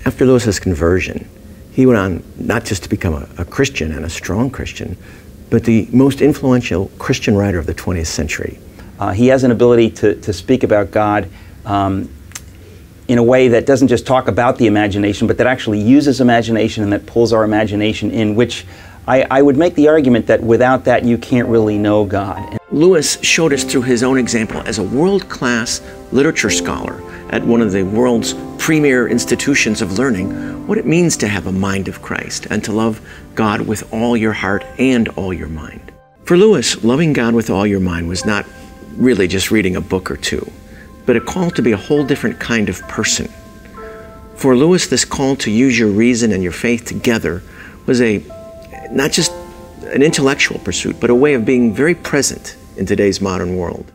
After Lewis's conversion, he went on not just to become a Christian and a strong Christian, but the most influential Christian writer of the 20th century. He has an ability to speak about God in a way that doesn't just talk about the imagination, but that actually uses imagination and that pulls our imagination in, which I would make the argument that without that you can't really know God. Lewis showed us through his own example as a world-class literature scholar at one of the world's premier institutions of learning what it means to have a mind of Christ and to love God with all your heart and all your mind. For Lewis, loving God with all your mind was not really just reading a book or two, but a call to be a whole different kind of person. For Lewis, this call to use your reason and your faith together was not just an intellectual pursuit, but a way of being very present in today's modern world.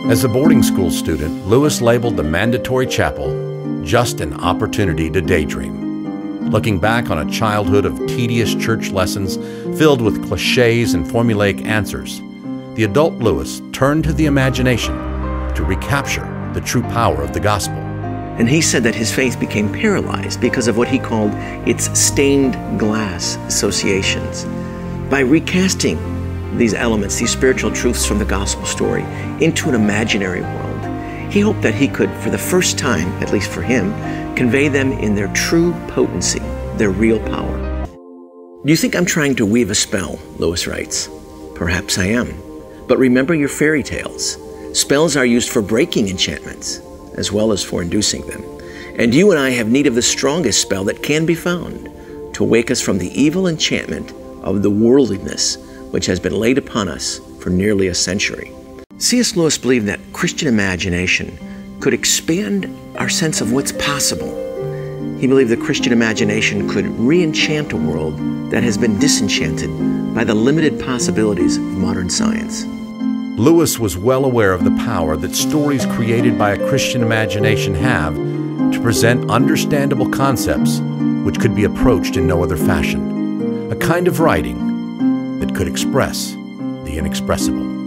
As a boarding school student, Lewis labeled the mandatory chapel just an opportunity to daydream. Looking back on a childhood of tedious church lessons filled with cliches and formulaic answers, the adult Lewis turned to the imagination to recapture the true power of the gospel. And he said that his faith became paralyzed because of what he called its stained glass associations. By recasting these elements, these spiritual truths from the gospel story, into an imaginary world, he hoped that he could, for the first time, at least for him, convey them in their true potency, their real power. Do you think I'm trying to weave a spell? Lewis writes. Perhaps I am. But remember your fairy tales. Spells are used for breaking enchantments, as well as for inducing them. And you and I have need of the strongest spell that can be found to wake us from the evil enchantment of the worldliness which has been laid upon us for nearly a century. C.S. Lewis believed that Christian imagination could expand our sense of what's possible. He believed the Christian imagination could re-enchant a world that has been disenchanted by the limited possibilities of modern science. Lewis was well aware of the power that stories created by a Christian imagination have to present understandable concepts which could be approached in no other fashion. A kind of writing that could express the inexpressible.